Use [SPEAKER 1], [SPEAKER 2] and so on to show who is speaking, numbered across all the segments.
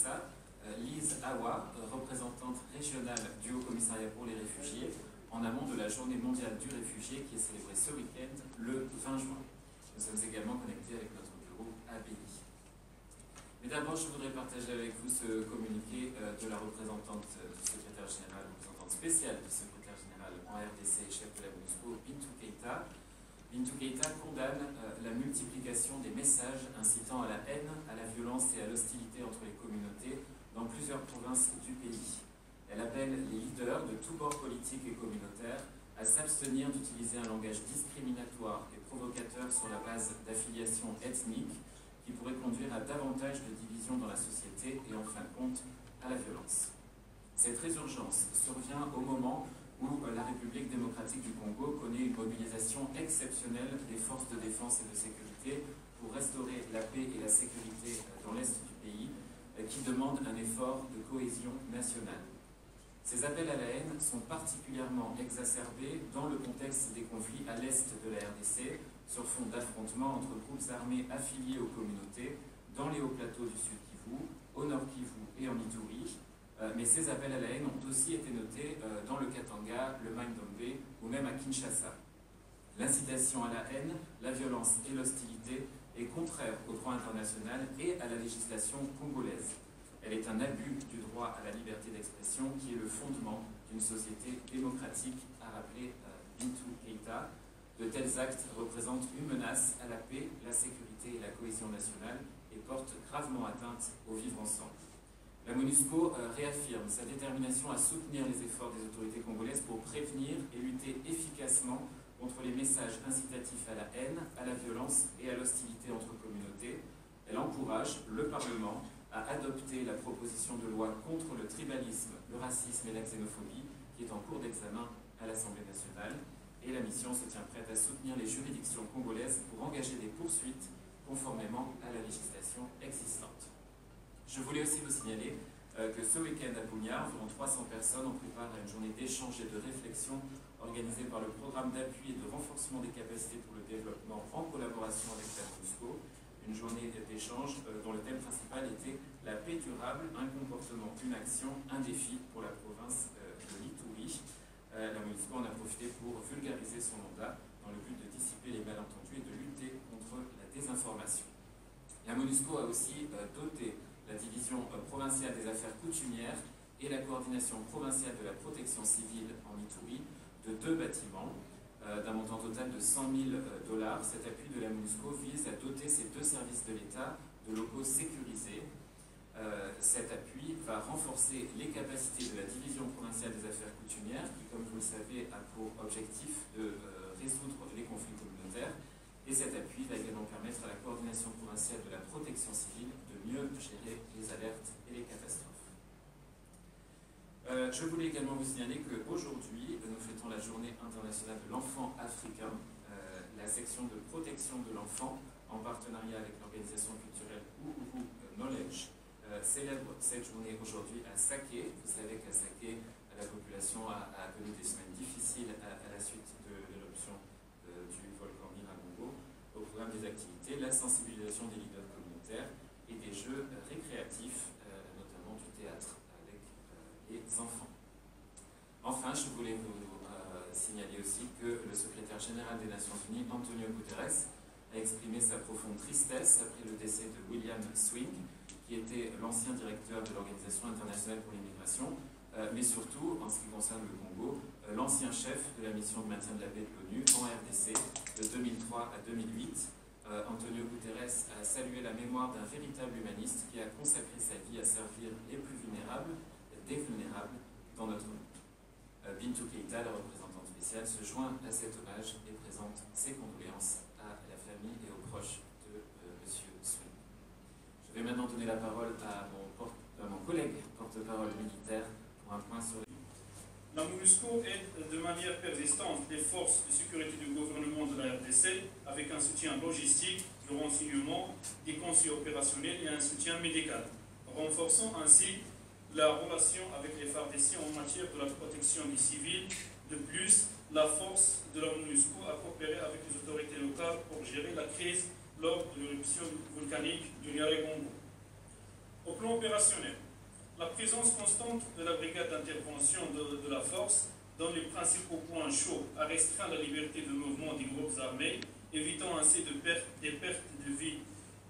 [SPEAKER 1] Kinshasa, Lise Awa, représentante régionale du Haut-Commissariat pour les réfugiés, en amont de la Journée mondiale du réfugié qui est célébrée ce week-end, le 20 juin. Nous sommes également connectés avec notre bureau à Béni. Mais d'abord, je voudrais partager avec vous ce communiqué de la représentante du secrétaire général, représentante spéciale du secrétaire général en RDC, chef de la MONUSCO, Bintou Keïta. Bintou Keïta condamne la multiplication des messages incitant à la haine, à la violence et à l'hostilité entre les communautés dans plusieurs provinces du pays. Elle appelle les leaders de tous bords politiques et communautaires à s'abstenir d'utiliser un langage discriminatoire et provocateur sur la base d'affiliation ethnique qui pourrait conduire à davantage de divisions dans la société et en fin de compte à la violence. Cette résurgence survient au moment où la République démocratique du Congo connaît une mobilisation exceptionnelle des forces de défense et de sécurité pour restaurer la paix et la sécurité dans l'est du pays, qui demande un effort de cohésion nationale. Ces appels à la haine sont particulièrement exacerbés dans le contexte des conflits à l'est de la RDC, sur fond d'affrontements entre groupes armés affiliés aux communautés dans les hauts plateaux du sud Kivu, au nord Kivu et en Ituri. Mais ces appels à la haine ont aussi été notés dans le Katanga, le Mai-Ndombe ou même à Kinshasa. L'incitation à la haine, la violence et l'hostilité est contraire au droit international et à la législation congolaise. Elle est un abus du droit à la liberté d'expression qui est le fondement d'une société démocratique, a rappelé Bintou Keïta. De tels actes représentent une menace à la paix, la sécurité et la cohésion nationale et portent gravement atteinte au vivre ensemble. La MONUSCO réaffirme sa détermination à soutenir les efforts des autorités congolaises pour prévenir et lutter efficacement contre les messages incitatifs à la haine, à la violence et à l'hostilité entre communautés. Elle encourage le Parlement à adopter la proposition de loi contre le tribalisme, le racisme et la xénophobie qui est en cours d'examen à l'Assemblée nationale. Et la mission se tient prête à soutenir les juridictions congolaises pour engager des poursuites conformément à la législation existante. Je voulais aussi vous signaler que ce week-end à Bunia, environ 300 personnes ont préparé une journée d'échange et de réflexion organisée par le programme d'appui et de renforcement des capacités pour le développement en collaboration avec la MONUSCO. Une journée d'échange dont le thème principal était la paix durable, un comportement, une action, un défi pour la province de l'Ituri. La MONUSCO en a profité pour vulgariser son mandat dans le but de dissiper les malentendus et de lutter contre la désinformation. La MONUSCO a aussi doté la division provinciale des affaires coutumières et la coordination provinciale de la protection civile en Ituri de 2 bâtiments d'un montant total de $100 000. Cet appui de la MONUSCO vise à doter ces 2 services de l'État de locaux sécurisés. Cet appui va renforcer les capacités de la division provinciale des affaires coutumières qui, comme vous le savez, a pour objectif de résoudre les conflits communautaires. Et cet appui va également permettre à la coordination provinciale de la protection civile de mieux gérer les alertes et les catastrophes. Je voulais également vous signaler qu'aujourd'hui, nous fêtons la Journée internationale de l'enfant africain. La section de protection de l'enfant, en partenariat avec l'organisation culturelle Uhuru Knowledge, célèbre cette journée aujourd'hui à Saké. Vous savez qu'à Saké, la population a connu des semaines difficiles à la suite de l'éruption du volcan Nyiragongo. Au programme des activités, la sensibilisation des leaders communautaires et des jeux récréatifs, notamment du théâtre avec les enfants. Enfin, je voulais vous signaler aussi que le secrétaire général des Nations Unies, Antonio Guterres, a exprimé sa profonde tristesse après le décès de William Swing, qui était l'ancien directeur de l'Organisation internationale pour l'immigration, mais surtout, en ce qui concerne le Congo, l'ancien chef de la mission de maintien de la paix de l'ONU en RDC de 2003 à 2008. Antonio Guterres a salué la mémoire d'un véritable humaniste qui a consacré sa vie à servir les plus vulnérables, des vulnérables dans notre monde. Bintou Keïta, la représentante spéciale, se joint à cet hommage et présente ses condoléances à la famille et aux proches de M. Swing. Je vais maintenant donner la parole à mon collègue porte-parole militaire pour un point sur les...
[SPEAKER 2] La MONUSCO aide de manière persistante les forces de sécurité du gouvernement de la RDC avec un soutien logistique, de renseignement, des conseils opérationnels et un soutien médical, renforçant ainsi la relation avec les FARDC en matière de la protection des civils. De plus, la force de la MONUSCO a coopéré avec les autorités locales pour gérer la crise lors de l'éruption volcanique du Nyiragongo. Au plan opérationnel, la présence constante de la brigade d'intervention de la force dans les principaux points chauds a restreint la liberté de mouvement des groupes armés, évitant ainsi des pertes de vie,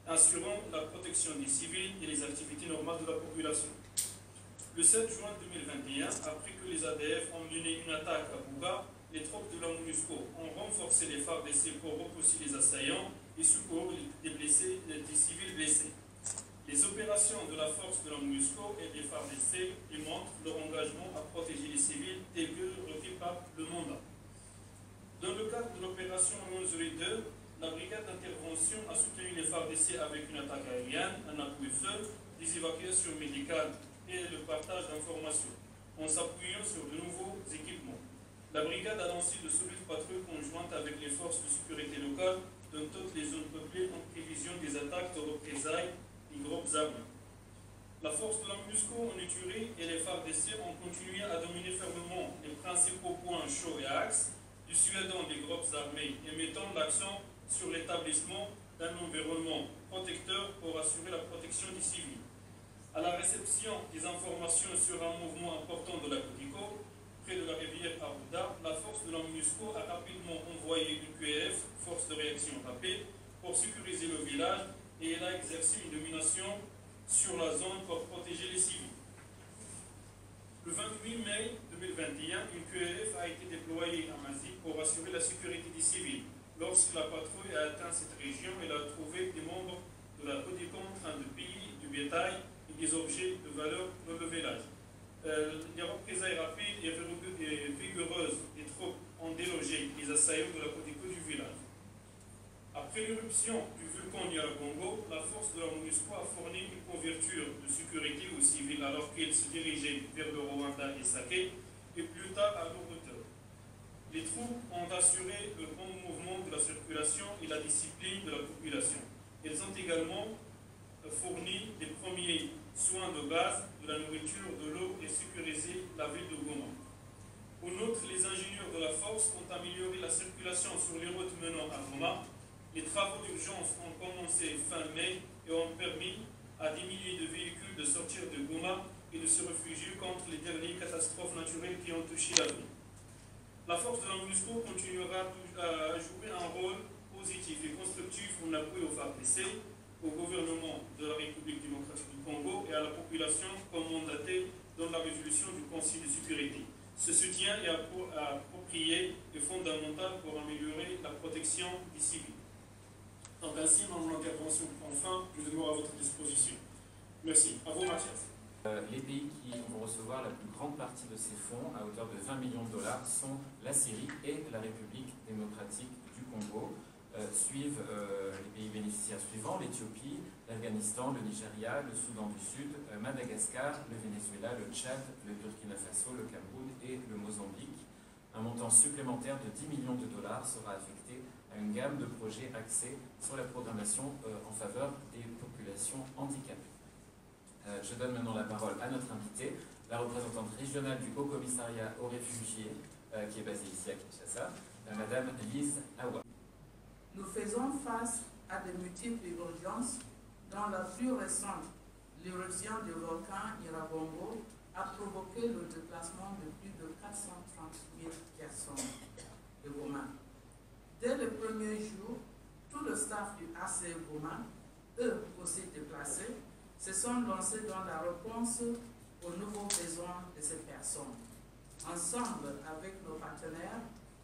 [SPEAKER 2] assurant la protection des civils et les activités normales de la population. Le 7 juin 2021, après que les ADF ont mené une attaque à Bouga, les troupes de la MONUSCO ont renforcé les FARDC pour repousser les assaillants et secourir des civils blessés. Les opérations de la force de la MONUSCO et des FARDC démontrent leur engagement à protéger les civils tel que requis par le mandat. Dans le cadre de l'opération Monzuri 2, la brigade d'intervention a soutenu les FARDC avec une attaque aérienne, un appui-feu, des évacuations médicales et le partage d'informations, en s'appuyant sur de nouveaux équipements. La brigade a lancé de solides patrouilles conjointes avec les forces de sécurité locales dans toutes les zones peuplées en prévision des attaques de représailles des groupes armés. La force de la MONUSCO en Ituri et les FARDC ont continué à dominer fermement les principaux points chauds et axes, dissuadant des groupes armés et mettant l'accent sur l'établissement d'un environnement protecteur pour assurer la protection des civils. À la réception des informations sur un mouvement important de la Cotico, près de la rivière Arruda, la force de la MONUSCO a rapidement envoyé une QRF, force de réaction rapide, pour sécuriser le village et elle a exercé une domination sur la zone pour protéger les civils. Le 28 mai 2021, une QRF a été déployée à Mazi pour assurer la sécurité des civils. Lorsque la patrouille a atteint cette région, elle a trouvé des membres de la Cotico en train de piller du bétail et des objets de valeur dans le village. Les représailles rapides et vigoureuses des troupes ont délogé les assaillants de la Cotico du village. Après l'éruption du volcan Nyiragongo, la force de la MONUSCO a fourni une couverture de sécurité aux civils alors qu'ils se dirigeaient vers le Rwanda et Sake, et plus tard à leur hauteur. Les troupes ont assuré le bon mouvement de la circulation et la discipline de la population. Elles ont également fourni des premiers soins de base, de la nourriture, de l'eau et sécurisé la ville de Goma. Au nôtre, les ingénieurs de la force ont amélioré la circulation sur les routes menant à Goma. Les travaux d'urgence ont commencé fin mai et ont permis à des milliers de véhicules de sortir de Goma et de se réfugier contre les dernières catastrophes naturelles qui ont touché la ville. La force de la MONUSCO continuera à jouer un rôle positif et constructif en appui aux FARDC, au gouvernement de la République démocratique du Congo et à la population comme mandaté dans la résolution du Conseil de sécurité. Ce soutien est approprié et fondamental pour améliorer la protection des civils. Donc ainsi, mon intervention prend fin. Je demeure à votre disposition. Merci. À vous, Mathias.
[SPEAKER 1] Les pays qui vont recevoir la plus grande partie de ces fonds, à hauteur de 20 millions de dollars, sont la Syrie et la République démocratique du Congo. Suivent les pays bénéficiaires suivants: l'Éthiopie, l'Afghanistan, le Nigeria, le Soudan du Sud, Madagascar, le Venezuela, le Tchad, le Burkina Faso, le Cameroun et le Mozambique. Un montant supplémentaire de 10 millions de dollars sera affecté à une gamme de projets axés sur la programmation en faveur des populations handicapées. Je donne maintenant la parole à notre invitée, la représentante régionale du Haut Commissariat aux réfugiés, qui est basée ici à Kinshasa, Madame Lise Awa.
[SPEAKER 3] Nous faisons face à de multiples urgences, dont la plus récente, l'éruption du volcan Nyiragongo, a provoqué le déplacement de plus de 430 000 personnes de Goma. Dès le premier jour, tout le staff du ACE Goma, eux aussi déplacés, se sont lancés dans la réponse aux nouveaux besoins de ces personnes. Ensemble avec nos partenaires,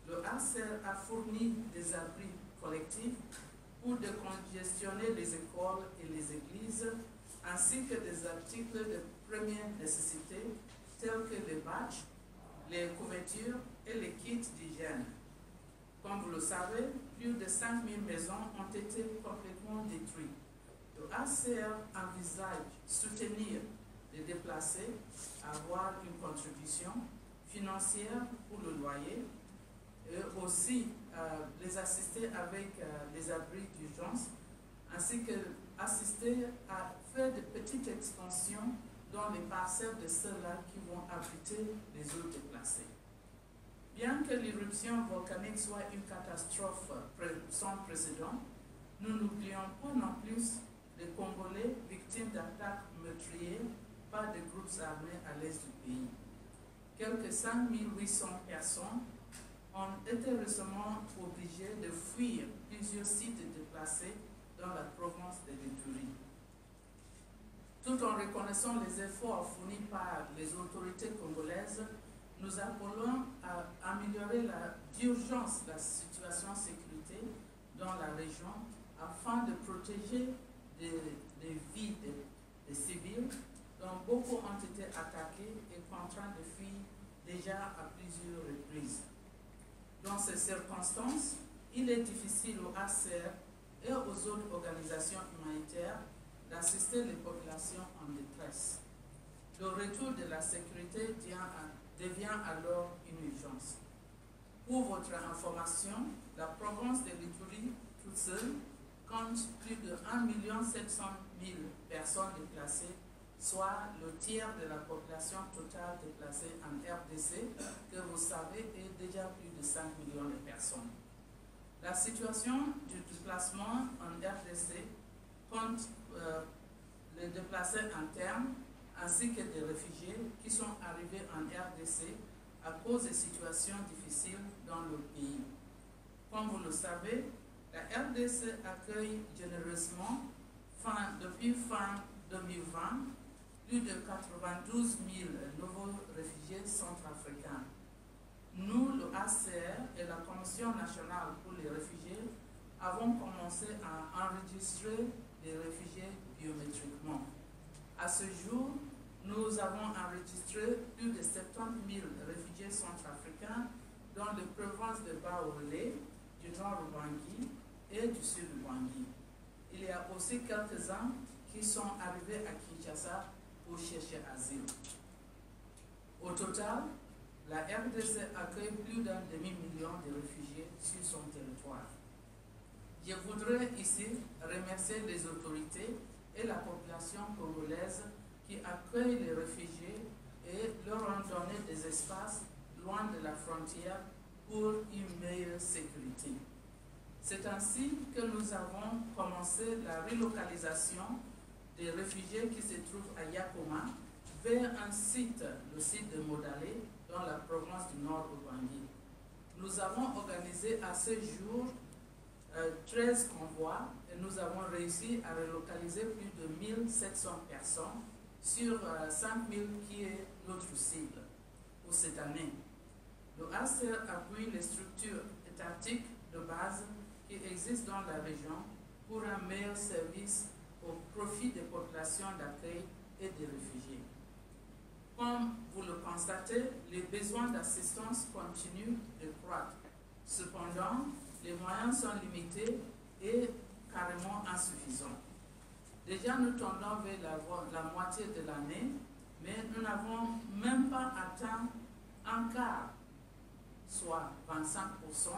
[SPEAKER 3] le ACE a fourni des abris collectifs pour décongestionner les écoles et les églises, ainsi que des articles de première nécessité tels que les badges, les couvertures et les kits d'hygiène. Comme vous le savez, plus de 5 000 maisons ont été complètement détruites. Le ACR envisage soutenir les déplacés, avoir une contribution financière pour le loyer, et aussi les assister avec les abris d'urgence, ainsi que assister à faire de petites extensions dans les parcelles de ceux-là qui vont abriter les autres déplacés. Bien que l'éruption volcanique soit une catastrophe sans précédent, nous n'oublions pas non plus des Congolais victimes d'attaques meurtrières par des groupes armés à l'est du pays. Quelques 5800 personnes ont été récemment obligées de fuir plusieurs sites déplacés dans la province de l'Ituri. Tout en reconnaissant les efforts fournis par les autorités congolaises, nous appelons à améliorer d'urgence la situation de sécurité dans la région afin de protéger les vies des civils dont beaucoup ont été attaqués et contraints de fuir déjà à plusieurs reprises. Dans ces circonstances, il est difficile au HCR et aux autres organisations humanitaires d'assister les populations en détresse. Le retour de la sécurité devient alors une urgence. Pour votre information, la province de l'Ituri toute seule compte plus de 1 700 000 personnes déplacées, soit le tiers de la population totale déplacée en RDC, que vous savez est déjà plus de 5 millions de personnes. La situation du déplacement en RDC compte les déplacés internes ainsi que des réfugiés qui sont arrivés en RDC à cause des situations difficiles dans le pays. Comme vous le savez, la RDC accueille généreusement, depuis fin 2020, plus de 92 000 nouveaux réfugiés centrafricains. Nous, le HCR et la Commission nationale pour les réfugiés, avons commencé à enregistrer les réfugiés biométriquement. À ce jour, nous avons enregistré plus de 70 000 réfugiés centrafricains dans les provinces de Bas-Orlé, du nord Bangui et du sud Bangui. Il y a aussi quelques-uns qui sont arrivés à Kinshasa pour chercher asile. Au total, la RDC accueille plus d'1 demi-million de réfugiés sur son territoire. Je voudrais ici remercier les autorités et la population congolaise qui accueillent les réfugiés et leur ont donné des espaces loin de la frontière pour une meilleure sécurité. C'est ainsi que nous avons commencé la relocalisation des réfugiés qui se trouvent à Yakoma vers un site, le site de Modalé, dans la province du Nord Ubangi. Nous avons organisé à ce jour 13 convois et nous avons réussi à relocaliser plus de 1700 personnes sur 5000 qui est notre cible pour cette année. Le HCR appuie les structures étatiques de base qui existent dans la région pour un meilleur service au profit des populations d'accueil et des réfugiés. Comme vous le constatez, les besoins d'assistance continuent de croître. Cependant, les moyens sont limités et carrément insuffisants. Déjà, nous tendons vers la moitié de l'année, mais nous n'avons même pas atteint un quart, soit 25%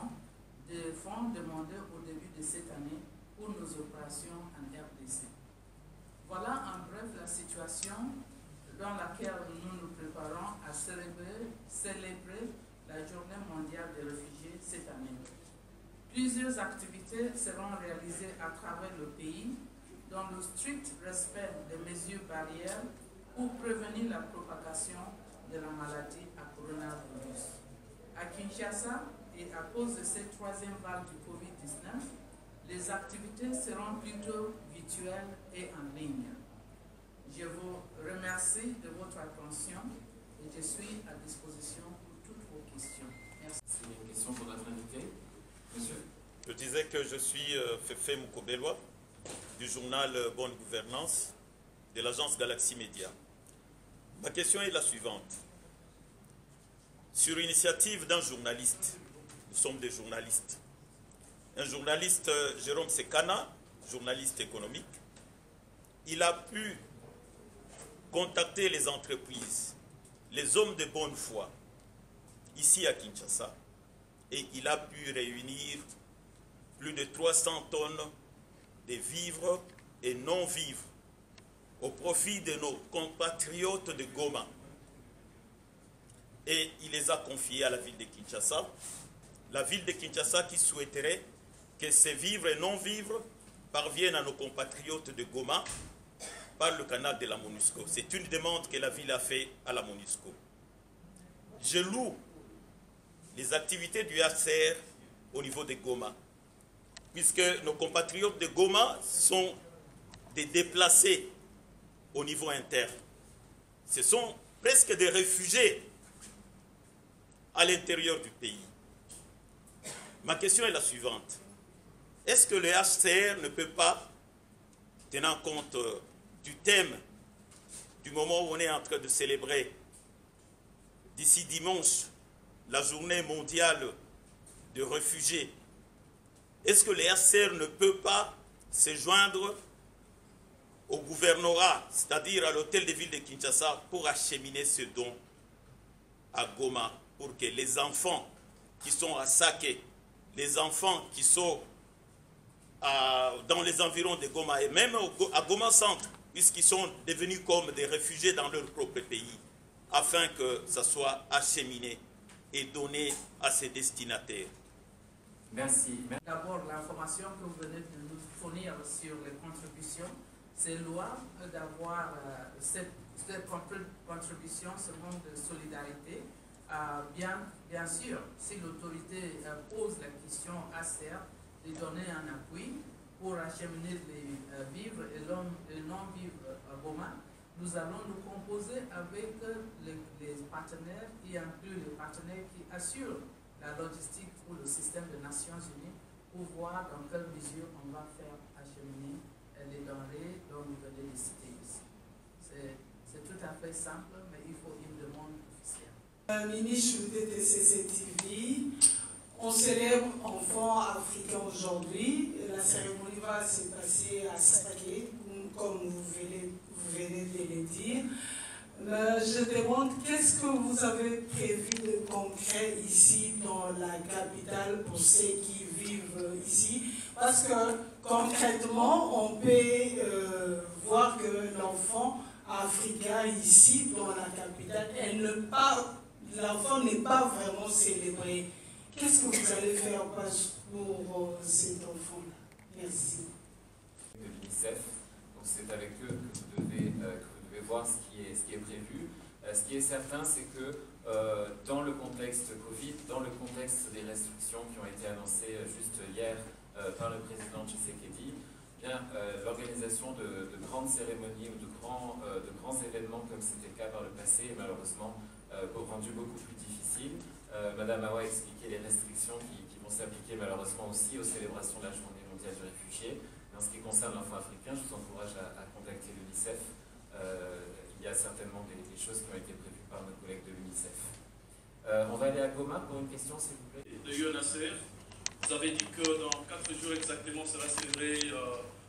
[SPEAKER 3] des fonds demandés au début de cette année pour nos opérations en RDC. Voilà en bref la situation dans laquelle nous nous préparons à célébrer la Journée mondiale des réfugiés cette année. Plusieurs activités seront réalisées à travers le pays dans le strict respect des mesures barrières pour prévenir la propagation de la maladie à coronavirus. À Kinshasa, et à cause de cette troisième vague du Covid-19, les activités seront plutôt virtuelles et en ligne. Je vous remercie de votre attention et je suis à disposition pour toutes vos questions. Merci.
[SPEAKER 1] C'est une question pour notre invité. Monsieur.
[SPEAKER 4] Je disais que je suis Féfé Moukobelwa du journal Bonne Gouvernance de l'agence Galaxy Média. Ma question est la suivante. Sur initiative d'un journaliste, nous sommes des journalistes, un journaliste, Jérôme Sekana, journaliste économique, il a pu contacter les entreprises, les hommes de bonne foi, ici à Kinshasa, et il a pu réunir plus de 300 tonnes de vivres et non-vivres au profit de nos compatriotes de Goma. Et il les a confiés à la ville de Kinshasa. La ville de Kinshasa qui souhaiterait que ces vivres et non-vivres parvienne à nos compatriotes de Goma par le canal de la MONUSCO. C'est une demande que la ville a fait à la MONUSCO. Je loue les activités du HCR au niveau de Goma, puisque nos compatriotes de Goma sont des déplacés au niveau interne. Ce sont presque des réfugiés à l'intérieur du pays. Ma question est la suivante. Est-ce que le HCR ne peut pas, tenant compte du thème du moment où on est en train de célébrer d'ici dimanche la journée mondiale de réfugiés, est-ce que le HCR ne peut pas se joindre au gouvernorat, c'est-à-dire à l'hôtel de ville de Kinshasa, pour acheminer ce don à Goma, pour que les enfants qui sont à Saké, les enfants qui sont dans les environs de Goma et même à Goma Centre, puisqu'ils sont devenus comme des réfugiés dans leur propre pays, afin que ça soit acheminé et donné à ses destinataires.
[SPEAKER 1] Merci.
[SPEAKER 3] D'abord, l'information que vous venez de nous fournir sur les contributions, c'est louable d'avoir cette contribution, ce monde de solidarité. Bien sûr, si l'autorité pose la question à HCR de donner un appui pour acheminer les vivres et les non-vivres à Goma, nous allons nous composer avec les partenaires, y inclut les partenaires qui assurent la logistique pour le système des Nations Unies, pour voir dans quelle mesure on va faire acheminer les denrées dont vous venez de citer ici. C'est tout à fait simple, mais il faut une demande officielle.
[SPEAKER 5] Ministre de TCC-TV, on célèbre Enfants africains aujourd'hui. La cérémonie va se passer à Saké, comme vous venez de le dire. Je demande, qu'est-ce que vous avez prévu de concret ici dans la capitale pour ceux qui vivent ici? Parce que concrètement, on peut voir que l'enfant africain ici dans la capitale, l'enfant n'est pas vraiment célébré. Qu'est-ce que vous allez faire pour cet enfant-là? Merci.
[SPEAKER 1] De l'UNICEF, donc c'est avec eux que vous devez voir ce qui est prévu. Ce qui est certain, c'est que dans le contexte Covid, dans le contexte des restrictions qui ont été annoncées juste hier par le président Tshisekedi, l'organisation de grandes cérémonies ou de grands événements comme c'était le cas par le passé est malheureusement rendu beaucoup plus difficile. Madame Awa a expliqué les restrictions qui vont s'appliquer malheureusement aussi aux célébrations de la Journée mondiale du réfugié. En ce qui concerne l'enfant africain, je vous encourage à contacter l'UNICEF. Il y a certainement des choses qui ont été prévues par nos collègues de l'UNICEF. On va aller à Goma pour une question, s'il vous plaît.
[SPEAKER 6] De UNHCR, vous avez dit que dans 4 jours exactement sera célébrée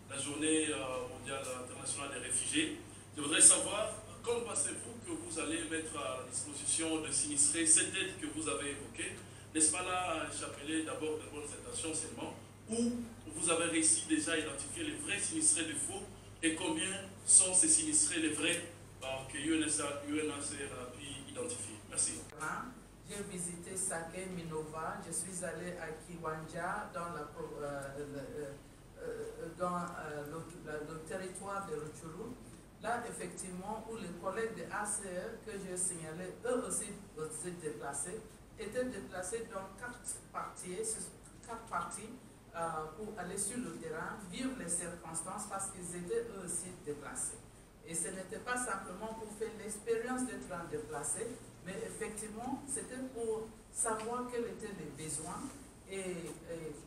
[SPEAKER 6] la Journée mondiale internationale des réfugiés. Je voudrais savoir, quand pensez-vous que vous allez mettre à la disposition de sinistrés cette aide que vous avez évoquée? N'est-ce pas là chapeler d'abord de bonnes intentions seulement, ou vous avez réussi déjà à identifier les vrais sinistrés de faux, et combien sont ces sinistrés les vrais que UNHCR a pu identifier? Merci.
[SPEAKER 3] J'ai visité Saké, Minova, je suis allé à Kiwanja dans le territoire de Rutshuru. Là, effectivement, où les collègues de ACR que j'ai signalés, eux aussi déplacés, étaient déplacés dans 4 parties pour aller sur le terrain, vivre les circonstances parce qu'ils étaient eux aussi déplacés. Et ce n'était pas simplement pour faire l'expérience d'être un déplacé, mais effectivement, c'était pour savoir quels étaient les besoins et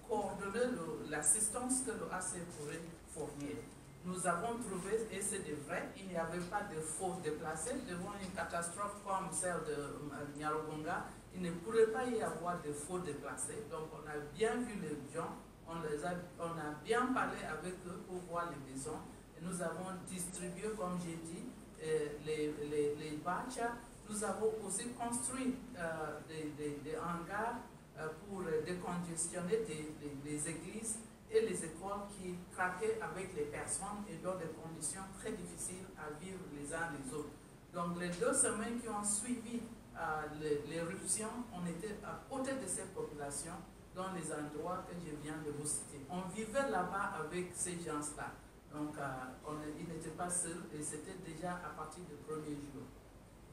[SPEAKER 3] coordonner l'assistance que le ACR pourrait fournir. Nous avons trouvé, et c'est vrai, il n'y avait pas de faux déplacés. Devant une catastrophe comme celle de Nyarobonga, il ne pourrait pas y avoir de faux déplacés. Donc on a bien vu les gens, on a bien parlé avec eux pour voir les besoins. Et nous avons distribué, comme j'ai dit, les batchs. Nous avons aussi construit des hangars pour décongestionner des églises et les écoles qui craquaient avec les personnes et dans des conditions très difficiles à vivre les uns les autres. Donc les 2 semaines qui ont suivi l'éruption, on était à côté de ces populations dans les endroits que je viens de vous citer. On vivait là-bas avec ces gens-là. Donc, ils n'étaient pas seuls et c'était déjà à partir du premier jour.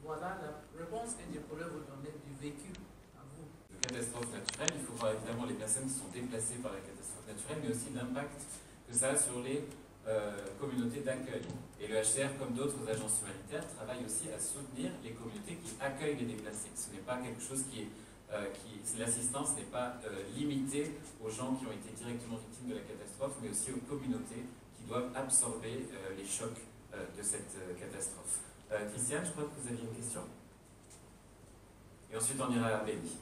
[SPEAKER 3] Voilà la réponse que je pourrais vous donner du vécu à vous.
[SPEAKER 1] De catastrophe naturelle, il faut voir évidemment les personnes qui sont déplacées par la catastrophe naturelle, mais aussi l'impact que ça a sur les communautés d'accueil. Et le HCR, comme d'autres agences humanitaires, travaille aussi à soutenir les communautés qui accueillent les déplacés. Ce n'est pas quelque chose qui est... l'assistance n'est pas limitée aux gens qui ont été directement victimes de la catastrophe, mais aussi aux communautés qui doivent absorber les chocs de cette catastrophe. Christiane, je crois que vous aviez une question. Et ensuite, on ira à Béni.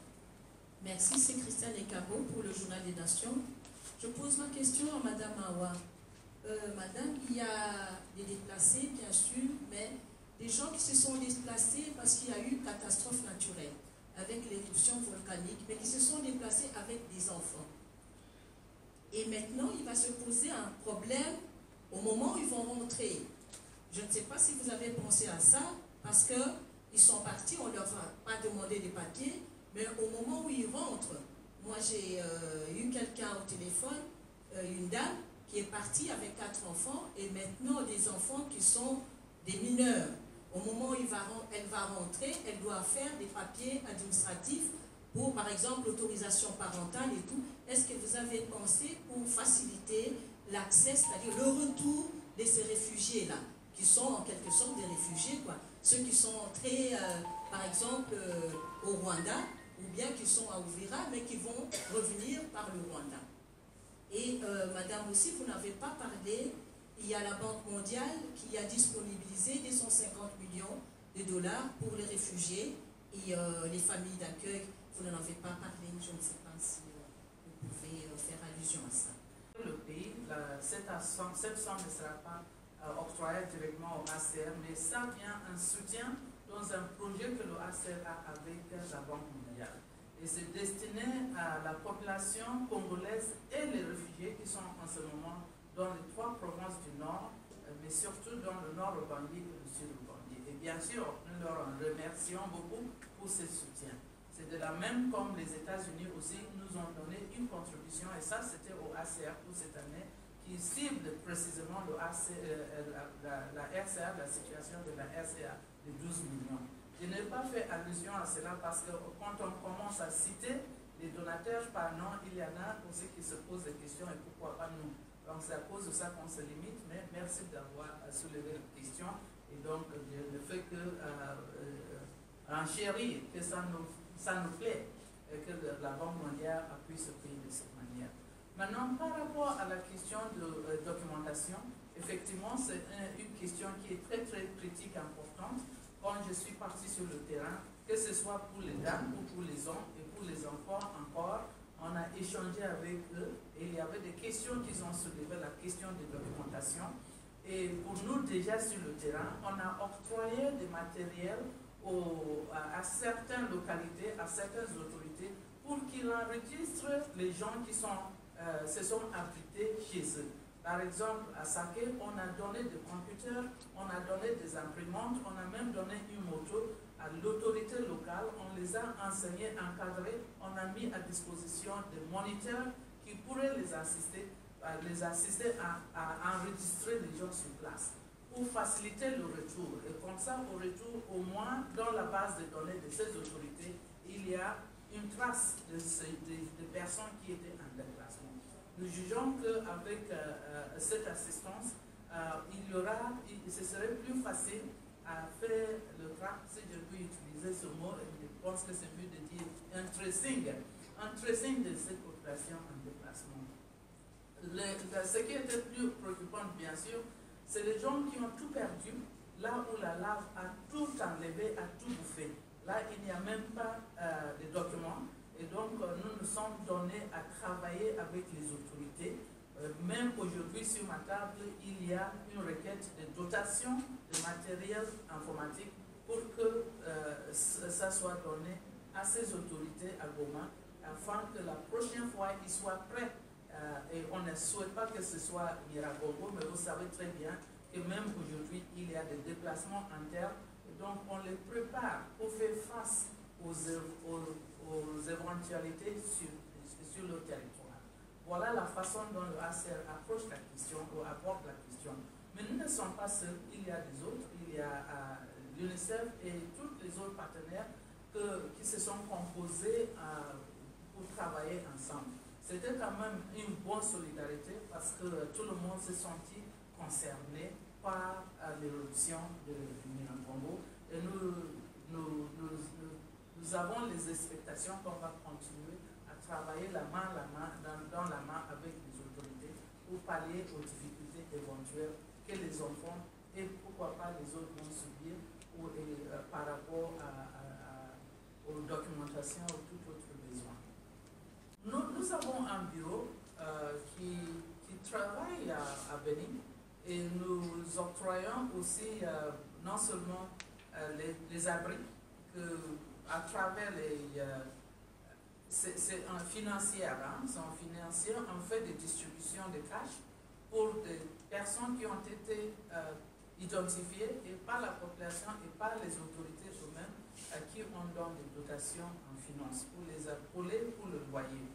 [SPEAKER 7] Merci, c'est Christiane Ekabo pour le Journal des Nations. Je pose ma question à Madame Awa. Madame, il y a des déplacés, bien sûr, mais des gens qui se sont déplacés parce qu'il y a eu une catastrophe naturelle avec l'éruption volcanique, mais qui se sont déplacés avec des enfants. Et maintenant, il va se poser un problème au moment où ils vont rentrer. Je ne sais pas si vous avez pensé à ça, parce qu'ils sont partis, on ne leur a pas demandé des papiers, mais au moment où ils rentrent, moi j'ai eu quelqu'un au téléphone, une dame, qui est partie avec 4 enfants, et maintenant des enfants qui sont des mineurs. Au moment où elle va rentrer, elle doit faire des papiers administratifs pour, par exemple, l'autorisation parentale et tout. Est-ce que vous avez pensé pour faciliter l'accès, c'est-à-dire le retour de ces réfugiés-là, qui sont en quelque sorte des réfugiés, quoi. Ceux qui sont entrés, par exemple, au Rwanda, ou bien qui sont à Uvira, mais qui vont revenir par le Rwanda. Et madame aussi, vous n'avez pas parlé, il y a la Banque mondiale qui a disponibilisé des 150 millions de dollars pour les réfugiés et les familles d'accueil. Vous n'en avez pas parlé, je ne sais pas si vous pouvez faire allusion à ça.
[SPEAKER 3] Le pays, cette somme ne sera pas octroyée directement au HCR, mais ça vient un soutien dans un projet que le HCR a avec la Banque mondiale. Et c'est destiné à la population congolaise et les réfugiés qui sont en ce moment dans les 3 provinces du Nord, mais surtout dans le Nord Ubangi et le Sud Ubangi. Et bien sûr, nous leur remercions beaucoup pour ce soutien. C'est de la même comme les États-Unis aussi nous ont donné une contribution, et ça c'était au HCR pour cette année, qui cible précisément le la RCA, la situation de la RCA de 12 millions. Je n'ai pas fait allusion à cela parce que quand on commence à citer les donateurs par nom, il y en a aussi qui se posent des questions et pourquoi pas nous. Donc c'est à cause de ça qu'on se limite, mais merci d'avoir soulevé la question et donc le fait que enchérir, que ça nous plaît et que la Banque mondiale appuie ce pays de cette manière. Maintenant, par rapport à la question de documentation, effectivement, c'est une question qui est très très critique et importante. Quand je suis parti sur le terrain, que ce soit pour les dames ou pour les hommes et pour les enfants encore, on a échangé avec eux et il y avait des questions qu'ils ont soulevées, la question de documentation. Et pour nous, déjà sur le terrain, on a octroyé des matériels à certaines localités, à certaines autorités, pour qu'ils enregistrent les gens qui se sont abrités chez eux. Par exemple, à Saké, on a donné des computers, on a donné des imprimantes, on a même donné une moto à l'autorité locale, on les a enseignés, encadrés, on a mis à disposition des moniteurs qui pourraient les assister à enregistrer les gens sur place pour faciliter le retour. Et comme ça, au retour, au moins, dans la base de données de ces autorités, il y a une trace de personnes qui étaient en déplacement. Nous jugeons qu'avec cette assistance, ce serait plus facile à faire le track, si je peux utiliser ce mot, et je pense que c'est mieux de dire un tracing de cette population en déplacement. Ce qui était plus préoccupant, bien sûr, c'est les gens qui ont tout perdu, là où la lave a tout enlevé, a tout bouffé. Là, il n'y a même pas de documents. Et donc, nous nous sommes donnés à travailler avec les autorités. Même aujourd'hui, sur ma table, il y a une requête de dotation de matériel informatique pour que ça soit donné à ces autorités à Goma, afin que la prochaine fois, ils soient prêts. Et on ne souhaite pas que ce soit Miragongo, mais vous savez très bien que même aujourd'hui, il y a des déplacements internes. Et donc, on les prépare pour faire face aux éventualités sur le territoire. Voilà la façon dont le HCR approche la question ou aborde la question. Mais nous ne sommes pas seuls, il y a des autres, il y a l'UNICEF et tous les autres partenaires qui se sont composés pour travailler ensemble. C'était quand même une bonne solidarité parce que tout le monde s'est senti concerné par l'éruption du Nyiragongo. Et nous avons les expectations qu'on va continuer à travailler dans la main avec les autorités pour pallier aux difficultés éventuelles que les enfants et pourquoi pas les autres vont subir par rapport aux documentations ou tout autre besoin. Nous avons un bureau qui travaille à Bénin et nous octroyons aussi non seulement les abris, à travers c'est un financier, on fait des distributions de cash pour des personnes qui ont été identifiées et par la population et par les autorités eux-mêmes à qui on donne des dotations en finance pour le loyer.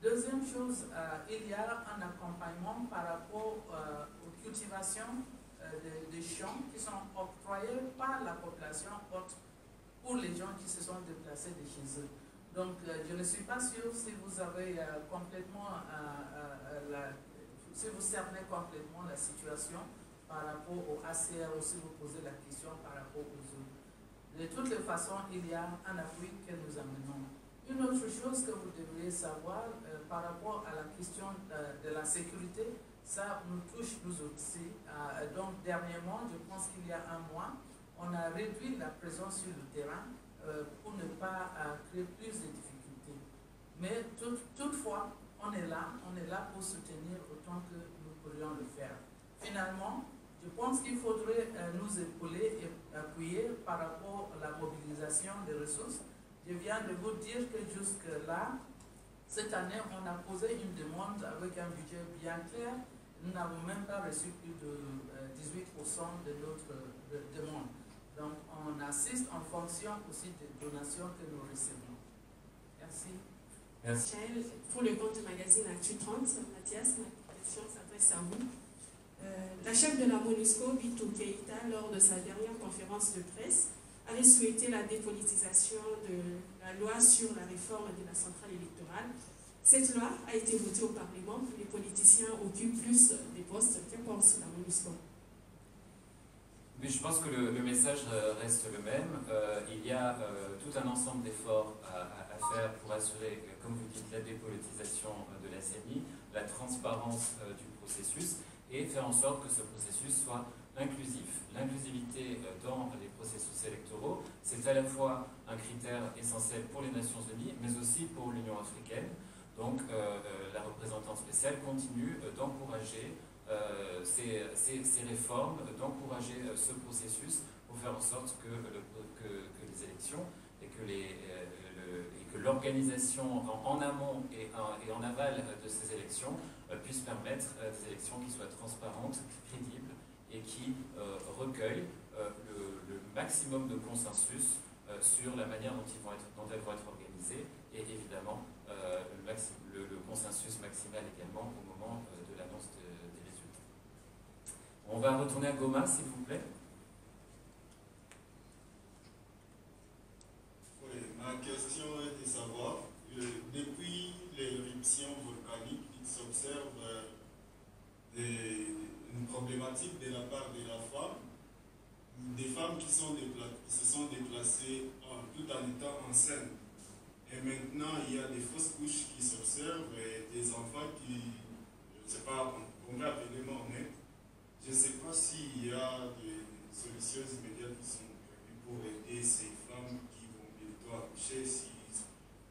[SPEAKER 3] Deuxième chose, il y a un accompagnement par rapport aux cultivations des champs qui sont octroyés par la population pour les gens qui se sont déplacés de chez eux. Donc, je ne suis pas sûre si vous avez si vous cernez complètement la situation par rapport au HCR ou si vous posez la question par rapport aux autres. De toutes les façons, il y a un appui que nous amenons. Une autre chose que vous devriez savoir par rapport à la question de la sécurité, ça nous touche nous aussi. Donc, dernièrement, je pense qu'il y a un mois, on a réduit la présence sur le terrain pour ne pas créer plus de difficultés. Mais toutefois, on est là pour soutenir autant que nous pourrions le faire. Finalement, je pense qu'il faudrait nous épauler et appuyer par rapport à la mobilisation des ressources. Je viens de vous dire que jusque-là, cette année, on a posé une demande avec un budget bien clair. Nous n'avons même pas reçu plus de 18% de notre demande. Donc, on assiste en fonction aussi des donations que nous recevons. Merci.
[SPEAKER 1] Merci.
[SPEAKER 8] Pour le compte du magazine Actu 30, Mathias, ma question s'adresse à vous. La chef de la MONUSCO, Bintou Keïta, lors de sa dernière conférence de presse, avait souhaité la dépolitisation de la loi sur la réforme de la centrale électorale. Cette loi a été votée au Parlement pour les politiciens occupent plus des postes. Que pense la MONUSCO?
[SPEAKER 1] Mais je pense que le message reste le même. Il y a tout un ensemble d'efforts à faire pour assurer, comme vous dites, la dépolitisation de la CENI, la transparence du processus et faire en sorte que ce processus soit inclusif. L'inclusivité dans les processus électoraux, c'est à la fois un critère essentiel pour les Nations Unies, mais aussi pour l'Union africaine. Donc la représentante spéciale continue d'encourager ces réformes, d'encourager ce processus pour faire en sorte que les élections et que l'organisation en amont et en aval de ces élections puisse permettre des élections qui soient transparentes, crédibles et qui recueillent le maximum de consensus sur la manière dont elles vont être organisées et évidemment le consensus maximal également au moment de l'annonce des résultats. On va retourner à Goma, s'il vous plaît.
[SPEAKER 9] Oui, ma question est de savoir, depuis l'éruption volcanique, il s'observe une problématique de la part de la femme, des femmes qui se sont déplacées tout en étant enceintes. Et maintenant, il y a des fausses couches qui s'observent et des enfants qui, je ne sais pas, on va appeler mort-nés. Je ne sais pas s'il y a des solutions immédiates qui sont prévues pour aider ces femmes qui vont bientôt accoucher, si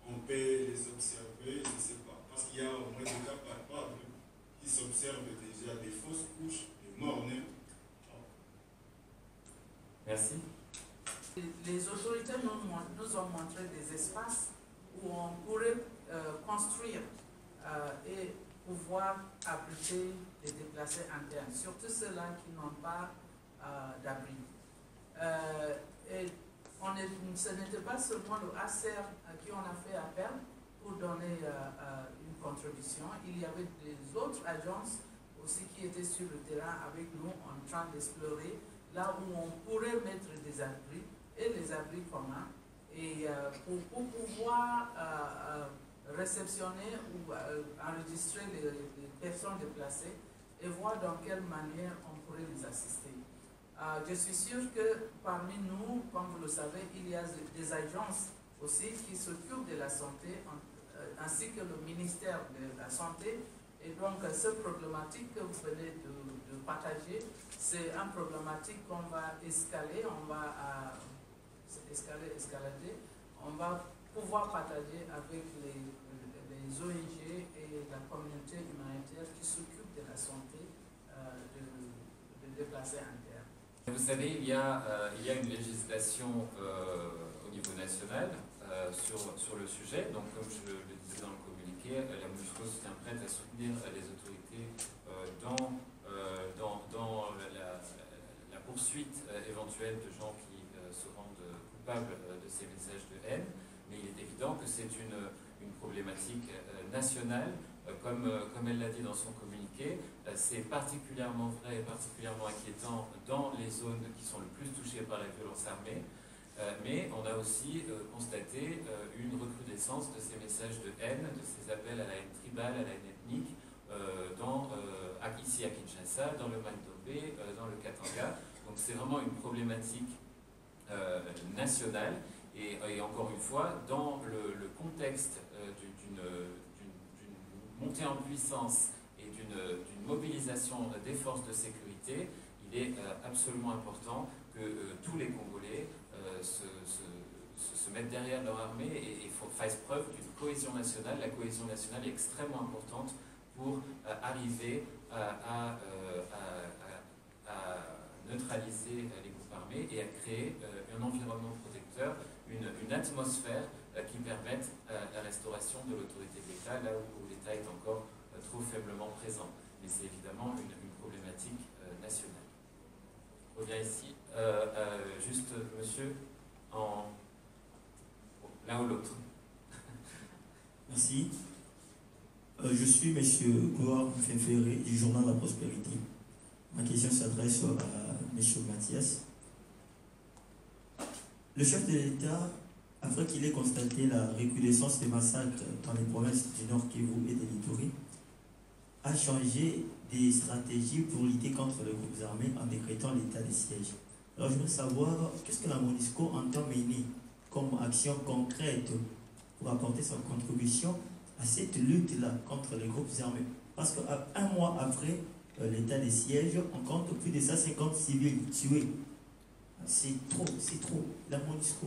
[SPEAKER 9] on peut les observer, je ne sais pas. Parce qu'il y a au moins des cas palpables qui s'observent déjà des fausses couches, des mort-nés.
[SPEAKER 1] Merci.
[SPEAKER 3] Les autorités nous ont montré des espaces où on pourrait construire et pouvoir abriter les déplacés internes, surtout ceux-là qui n'ont pas d'abri. Et ce n'était pas seulement le HCR à qui on a fait appel pour donner une contribution. Il y avait des autres agences aussi qui étaient sur le terrain avec nous en train d'explorer là où on pourrait mettre des abris et les abris communs et pour pouvoir réceptionner ou enregistrer les personnes déplacées et voir dans quelle manière on pourrait les assister. Je suis sûre que parmi nous, comme vous le savez, il y a des agences aussi qui s'occupent de la santé, ainsi que le ministère de la Santé. Et donc, cette problématique que vous venez de partager, c'est une problématique qu'on va escalader, on va pouvoir partager avec les ONG et la communauté humanitaire qui s'occupent de la santé de déplacés internes.
[SPEAKER 1] Vous savez, il y a une législation au niveau national sur le sujet. Donc, comme je le disais dans le communiqué, la MONUSCO se tient prête à soutenir les autorités dans la poursuite éventuelle de gens qui se rendent coupables de ces messages de haine. Mais il est évident que c'est une problématique nationale. Comme elle l'a dit dans son communiqué, c'est particulièrement vrai et particulièrement inquiétant dans les zones qui sont le plus touchées par la violence armée, mais on a aussi constaté une recrudescence de ces messages de haine, de ces appels à la haine tribale, à la haine ethnique, ici à Kinshasa, dans le Mandombe, dans le Katanga. Donc c'est vraiment une problématique nationale et encore une fois, dans le contexte d'une montée en puissance et d'une mobilisation des forces de sécurité, il est absolument important que tous les Congolais se mettent derrière leur armée et fassent preuve d'une cohésion nationale. La cohésion nationale est extrêmement importante pour arriver à neutraliser les groupes armés et à créer un environnement protecteur, une atmosphère qui permette la restauration de l'autorité de l'État, là où l'État est encore trop faiblement présent. Mais c'est évidemment une problématique nationale. Je reviens ici. Juste, monsieur, l'un ou l'autre.
[SPEAKER 10] Merci. Je suis monsieur Gloire Mfemfere du journal La Prospérité. Ma question s'adresse à monsieur Mathias. Le chef de l'État, afin qu'il ait constaté la recrudescence des massacres dans les provinces du Nord Kivu et de l'Ituri, a changé des stratégies pour lutter contre les groupes armés en décrétant l'état de siège. Alors je veux savoir qu'est-ce que la MONUSCO entend mener comme action concrète pour apporter sa contribution à cette lutte-là contre les groupes armés. Parce qu'un mois après l'état de siège, on compte plus de 150 civils tués. C'est trop, la MONUSCO.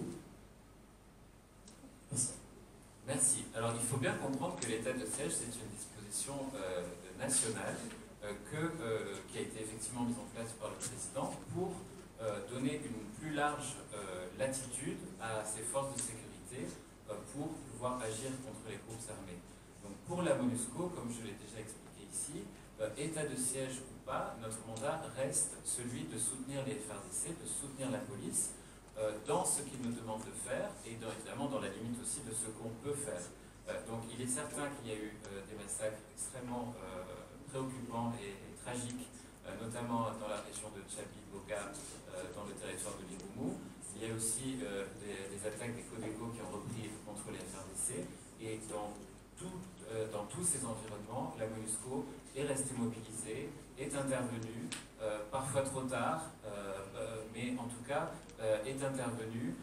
[SPEAKER 1] Merci. Alors il faut bien comprendre que l'état de siège, c'est une disposition nationale qui a été effectivement mise en place par le président pour donner une plus large latitude à ces forces de sécurité pour pouvoir agir contre les groupes armés. Donc pour la MONUSCO, comme je l'ai déjà expliqué ici, état de siège ou pas, notre mandat reste celui de soutenir les FARDC, de soutenir la police, dans ce qu'ils nous demandent de faire et évidemment dans la limite aussi de ce qu'on peut faire. Donc il est certain qu'il y a eu des massacres extrêmement préoccupants et tragiques, notamment dans la région de Tchabi-Boga, dans le territoire de l'Irumu. Il y a aussi des attaques des Codeco qui ont repris contre les FARDC et dans tous ces environnements, la MONUSCO est restée mobilisée, est intervenue, parfois trop tard, mais en tout cas est intervenue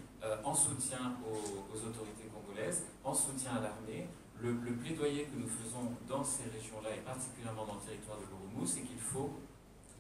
[SPEAKER 1] en soutien aux autorités congolaises, en soutien à l'armée. Le plaidoyer que nous faisons dans ces régions-là, et particulièrement dans le territoire de l'Urumu, c'est qu'il faut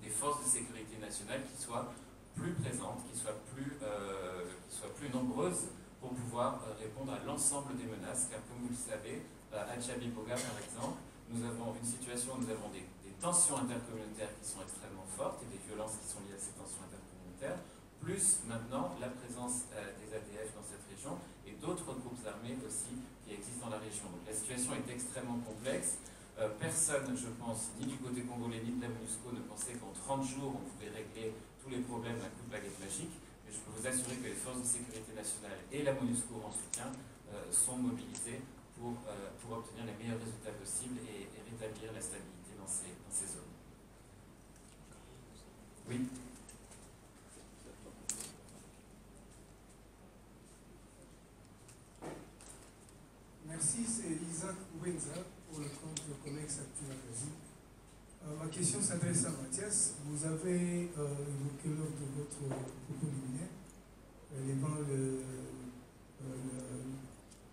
[SPEAKER 1] des forces de sécurité nationale qui soient plus présentes, qui soient plus nombreuses pour pouvoir répondre à l'ensemble des menaces, car comme vous le savez, à Tchabi-Boga par exemple, nous avons une situation où nous avons des tensions intercommunautaires qui sont extrêmement fortes et des violences qui sont liées à ces tensions intercommunautaires, plus maintenant la présence des ADF dans cette région et d'autres groupes armés aussi qui existent dans la région. Donc la situation est extrêmement complexe. Personne, je pense, ni du côté congolais ni de la MONUSCO ne pensait qu'en 30 jours on pouvait régler tous les problèmes d'un coup de baguette magique. Mais je peux vous assurer que les forces de sécurité nationale et la MONUSCO en soutien sont mobilisées pour obtenir les meilleurs résultats possibles et rétablir la stabilité dans ces zones. Oui.
[SPEAKER 11] Merci, c'est Isaac Ouenza pour le compte Comex Actu Magazine. Ma question s'adresse à Mathias. Vous avez évoqué lors de votre propos liminaire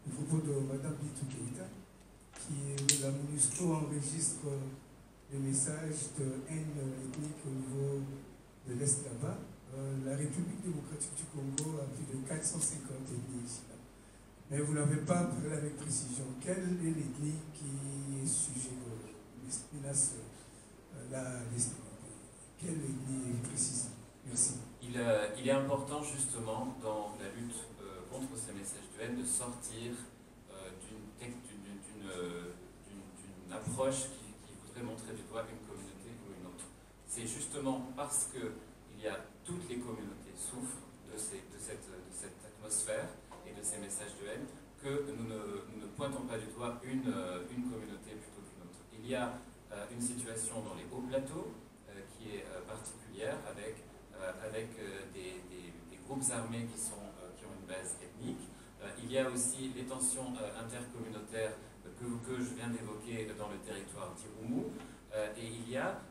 [SPEAKER 11] le propos de Mme Bintou Keïta, qui la MONUSCO enregistre des messages de haine ethnique au niveau de l'Est là-bas. La République démocratique du Congo a plus de 450 ethnies ici. Mais vous ne l'avez pas parlé avec précision. Quelle est l'ethnie qui est sujet de menace la stabilité? Quelle ethnie précise? Merci.
[SPEAKER 1] Il est important justement dans la lutte contre ces messages de haine de sortir d'une approche qui voudrait montrer du doigt une communauté ou une autre. C'est justement parce que toutes les communautés souffrent de cette atmosphère et de ces messages de haine que nous ne pointons pas du doigt une communauté plutôt qu'une autre. Il y a une situation dans les hauts plateaux qui est particulière avec des groupes armés qui ont une base ethnique. Il y a aussi les tensions intercommunautaires que je viens d'évoquer dans le territoire d'Irumu. Et il y a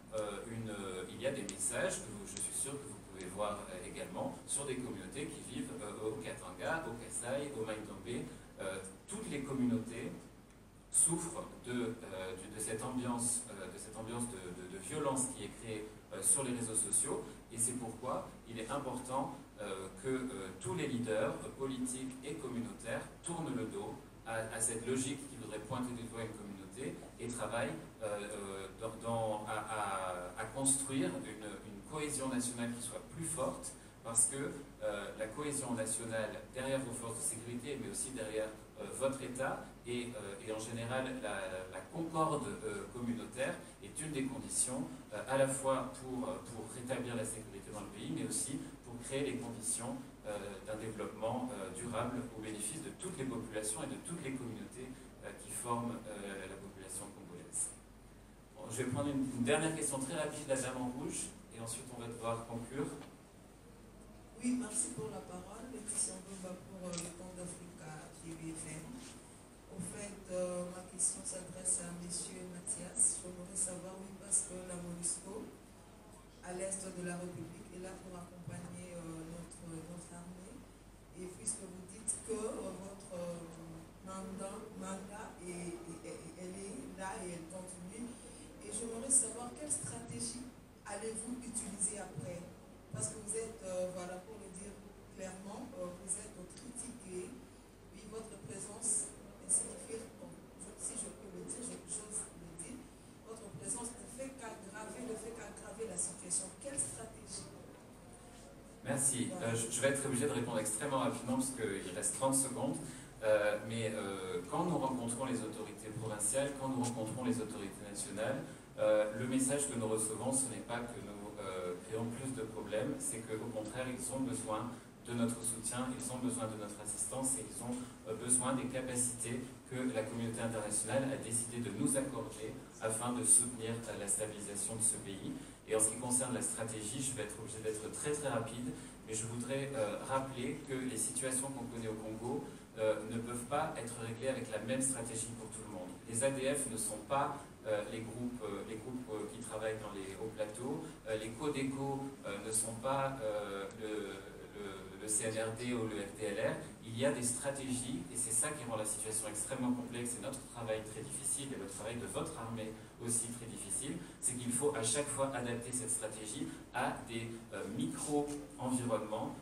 [SPEAKER 1] des messages que je suis sûr que vous pouvez voir également sur des communautés qui vivent au Katanga, au Kasaï, au Maïdombe. Toutes les communautés souffrent de cette ambiance de violence qui est créée sur les réseaux sociaux, et c'est pourquoi il est important que tous les leaders politiques et communautaires tournent le dos à cette logique qui voudrait pointer du doigt une communauté et travaillent à construire une cohésion nationale qui soit plus forte, parce que la cohésion nationale derrière vos forces de sécurité, mais aussi derrière votre État et en général la concorde communautaire est une des conditions à la fois pour rétablir la sécurité dans le pays, mais aussi pour créer les conditions d'un développement durable au bénéfice de toutes les populations et de toutes les communautés qui forment la population congolaise. Bon, je vais prendre une dernière question très rapide, la dame en rouge, et ensuite on va devoir conclure.
[SPEAKER 7] Oui, merci pour la parole. Laetitia Ngomba pour le compte d'Africa TVFM. Au fait, ma question s'adresse à M. Mathias. Je voudrais savoir, oui, parce que la MONUSCO, à l'est de la République, est là pour accompagner notre armée. Et puisque vous dites que votre mandat elle est là et elle continue, et je voudrais savoir quelle stratégie allez-vous utiliser après? Parce que vous êtes, voilà, pour le dire clairement, vous êtes critiqué, oui, votre présence signifie, si je peux le dire, j'ose le dire, votre présence ne fait qu'aggraver la situation. Quelle stratégie?
[SPEAKER 1] Merci. Je vais être obligé de répondre extrêmement rapidement parce qu'il reste 30 secondes. Quand nous rencontrons les autorités provinciales, quand nous rencontrons les autorités nationales, le message que nous recevons, ce n'est pas que nous créons plus de problèmes, c'est qu'au contraire, ils ont besoin de notre soutien, ils ont besoin de notre assistance et ils ont besoin des capacités que la communauté internationale a décidé de nous accorder afin de soutenir la stabilisation de ce pays. Et en ce qui concerne la stratégie, je vais être obligé d'être très très rapide, mais je voudrais rappeler que les situations qu'on connaît au Congo ne peuvent pas être réglées avec la même stratégie pour tout le monde. Les ADF ne sont pas les groupes qui travaillent dans les hauts plateaux, les CODECO ne sont pas le CNRD ou le FDLR. Il y a des stratégies et c'est ça qui rend la situation extrêmement complexe et notre travail très difficile et le travail de votre armée aussi très difficile, c'est qu'il faut à chaque fois adapter cette stratégie à des micro-environnements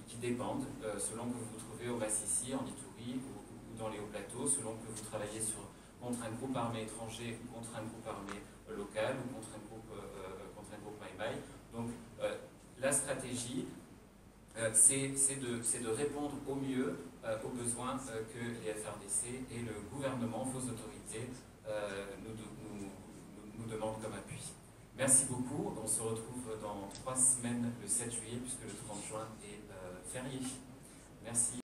[SPEAKER 1] qui dépendent selon que vous vous trouvez au Massissi, en Ituri ou dans les hauts plateaux, selon que vous travaillez contre un groupe armé étranger ou contre un groupe armé local ou contre un groupe Maïmaï. Donc la stratégie, c'est de répondre au mieux aux besoins que les FRDC et le gouvernement, vos autorités, nous demandent comme appui. Merci beaucoup. On se retrouve dans 3 semaines, le 7 juillet, puisque le 30 juin est férié. Merci.